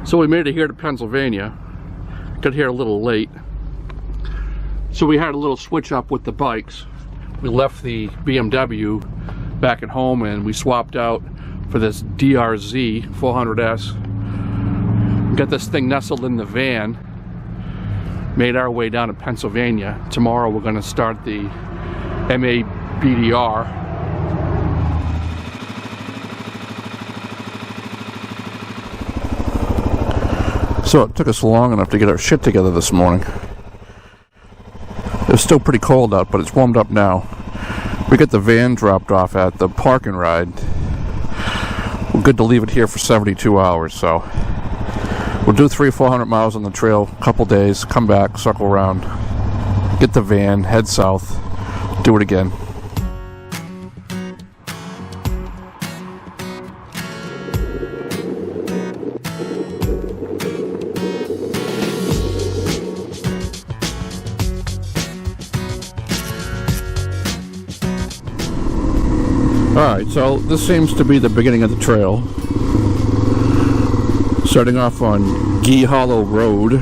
So we made it here to Pennsylvania. Got here a little late. So we had a little switch up with the bikes. We left the BMW back at home and we swapped out for this DRZ 400S. Got this thing nestled in the van. Made our way down to Pennsylvania. Tomorrow we're going to start the MABDR. So it took us long enough to get our shit together this morning. It was still pretty cold out, but it's warmed up now. We got the van dropped off at the park and ride. We're good to leave it here for 72 hours, so we'll do 300-400 miles on the trail, a couple days, come back, circle around, get the van, head south, do it again. Alright, so this seems to be the beginning of the trail. Starting off on Gee Hollow Road,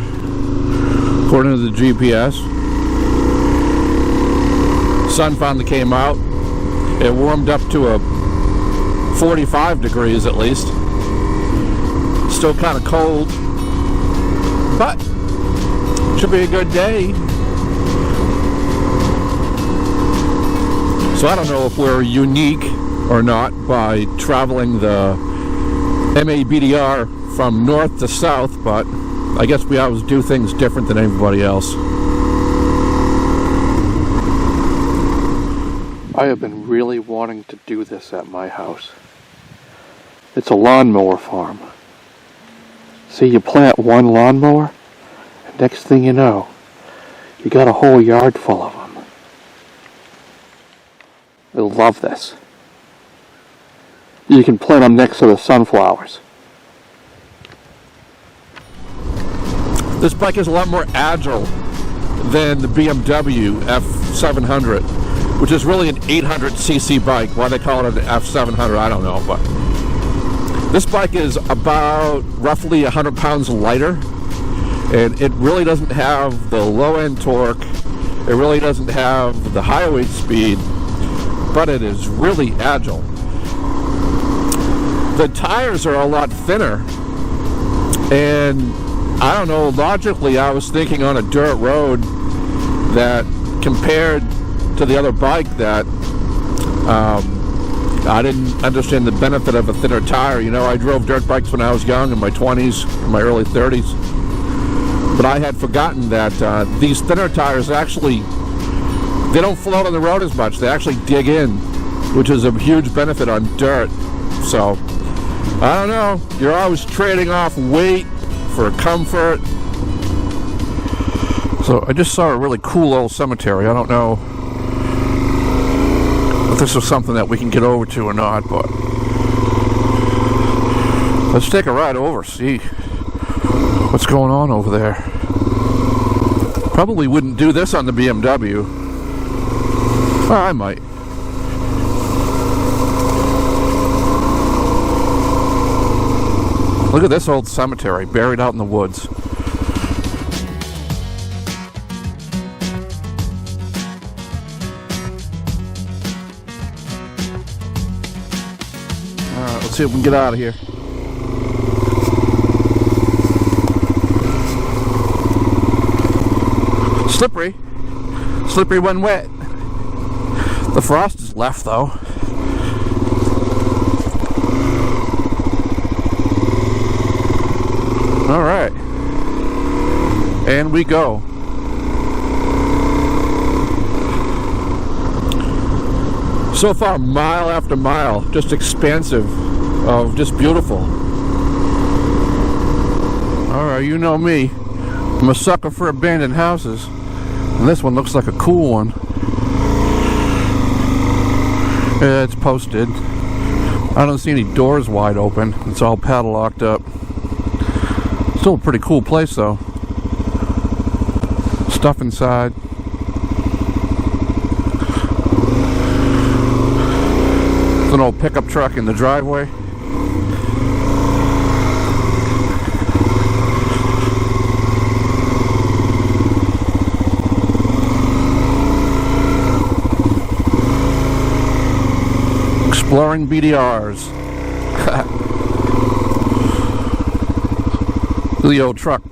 according to the GPS. Sun finally came out. It warmed up to a 45 degrees at least. Still kind of cold, but should be a good day. So I don't know if we're unique or not by traveling the MABDR from north to south, but I guess we always do things different than everybody else. I have been really wanting to do this at my house. It's a lawnmower farm. See, you plant one lawnmower, and next thing you know, you got a whole yard full of them. I love this. You can plant them next to the sunflowers. This bike is a lot more agile than the BMW F700, which is really an 800cc bike. Why they call it an F700, I don't know. But this bike is about roughly 100 pounds lighter, and it really doesn't have the low-end torque. It really doesn't have the highway speed, but it is really agile. The tires are a lot thinner, and I don't know, logically I was thinking on a dirt road that compared to the other bike that I didn't understand the benefit of a thinner tire. You know, I drove dirt bikes when I was young, in my 20s, in my early 30s, but I had forgotten that these thinner tires actually, they don't float on the road as much. They actually dig in, which is a huge benefit on dirt. So I don't know, you're always trading off weight for comfort. So I just saw a really cool old cemetery. I don't know if this is something that we can get over to or not, but let's take a ride over, see what's going on over there. Probably wouldn't do this on the BMW. Well, I might. Look at this old cemetery buried out in the woods. Alright, let's see if we can get out of here. Slippery. Slippery when wet. The frost is left though. Alright. And we go. So far, mile after mile, just expansive of just beautiful. Alright, you know me. I'm a sucker for abandoned houses. And this one looks like a cool one. Yeah, it's posted. I don't see any doors wide open. It's all padlocked up. Still a pretty cool place though. Stuff inside. There's an old pickup truck in the driveway. Exploring BDRs. The old truck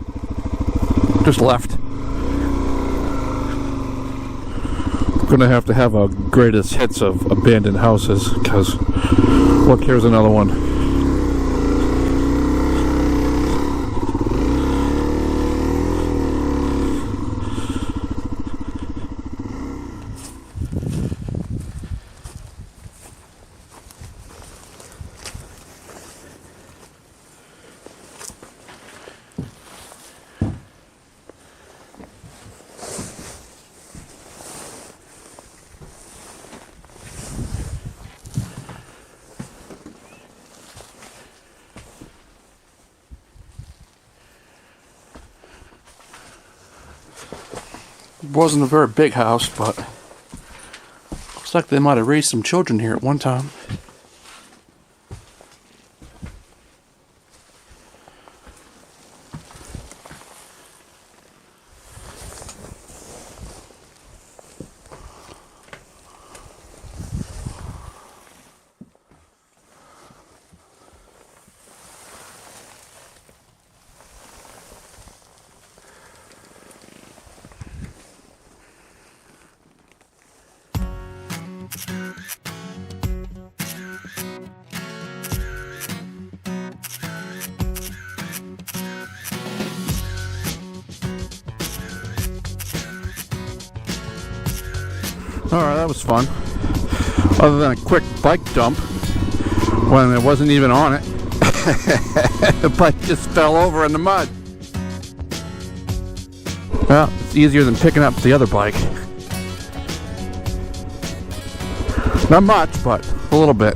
just left. Gonna have to have a greatest hits of abandoned houses, because look, here's another one. Wasn't a very big house, but looks like they might have raised some children here at one time. Alright, that was fun. Other than a quick bike dump when it wasn't even on it. The bike just fell over in the mud. Well, it's easier than picking up the other bike. Not much, but a little bit.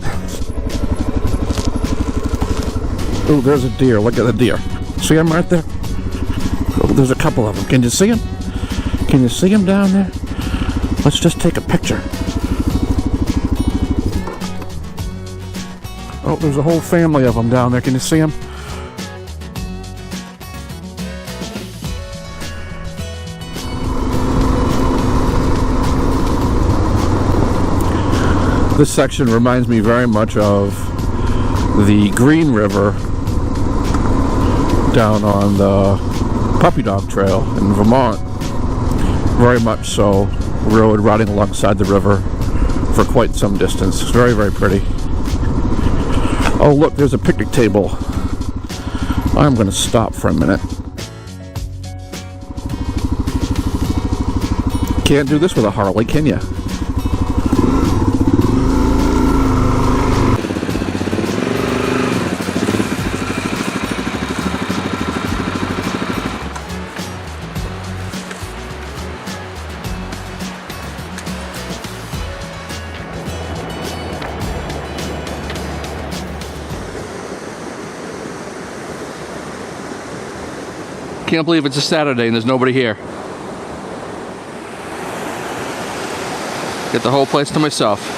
Oh, there's a deer. Look at the deer. See him right there? Oh, there's a couple of them. Can you see him? Can you see him down there? Let's just take a picture. Oh, there's a whole family of them down there. Can you see them? This section reminds me very much of the Green River down on the Puppy Dog Trail in Vermont. Very much so. Road riding alongside the river for quite some distance. It's very, very pretty. Oh, look, there's a picnic table. I'm going to stop for a minute. Can't do this with a Harley, can you? Can't believe it's a Saturday and there's nobody here. Get the whole place to myself.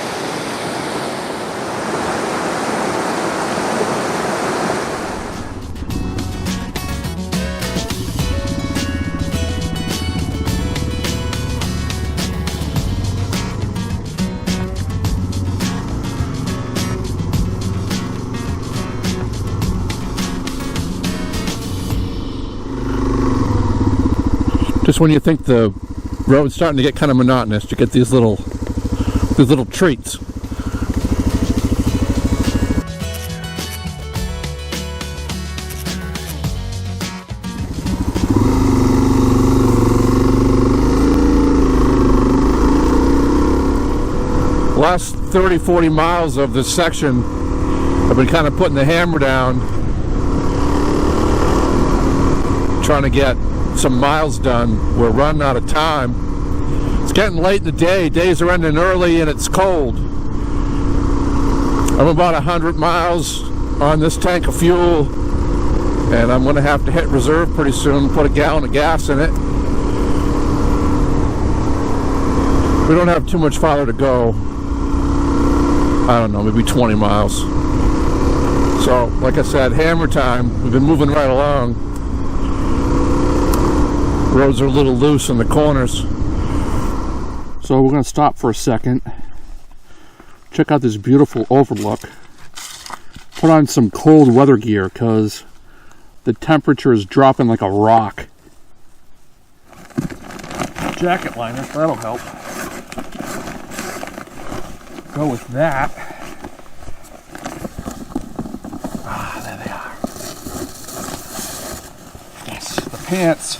Just when you think the road's starting to get kind of monotonous, you get these little treats. Last 30-40 miles of this section, I've been kind of putting the hammer down, trying to get some miles done. We're running out of time. It's getting late in the day. Days are ending early and it's cold. I'm about 100 miles on this tank of fuel, and I'm going to have to hit reserve pretty soon, put a gallon of gas in it. We don't have too much farther to go. I don't know, maybe 20 miles. So, like I said, hammer time. We've been moving right along. Roads are a little loose in the corners. So we're going to stop for a second. check out this beautiful overlook. Put on some cold weather gear because the temperature is dropping like a rock. Jacket liner, that'll help. Go with that. Ah, there they are. Yes, the pants.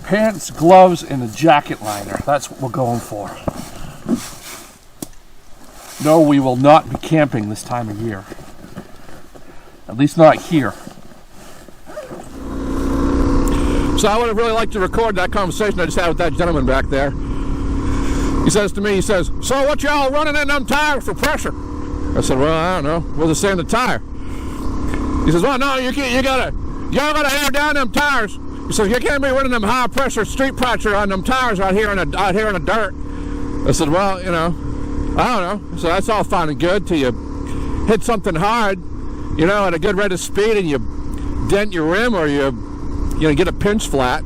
Pants, gloves, and a jacket liner. That's what we're going for. No, we will not be camping this time of year. At least not here. So I would have really liked to record that conversation I just had with that gentleman back there. He says to me, he says, "So what y'all running in them tires for pressure?" I said, "Well, I don't know. What's it say in the tire?" He says, "Well, no, y'all gotta air down them tires." He says, "You can't be running them high pressure street pressure on them tires out here in the dirt." I said, "Well, you know, I don't know." So that's all fine and good till you hit something hard, you know, at a good rate of speed, and you dent your rim or you get a pinch flat.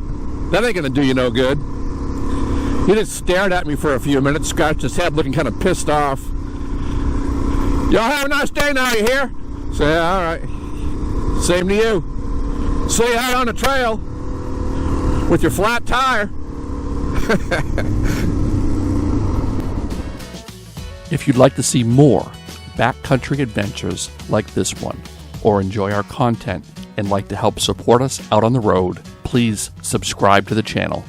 That ain't gonna do you no good. He just stared at me for a few minutes, scratched his head, looking kind of pissed off. "Y'all have a nice day now, you hear?" Say, "Yeah, all right. Same to you. See you out on the trail with your flat tire." If you'd like to see more backcountry adventures like this one, or enjoy our content and like to help support us out on the road, please subscribe to the channel.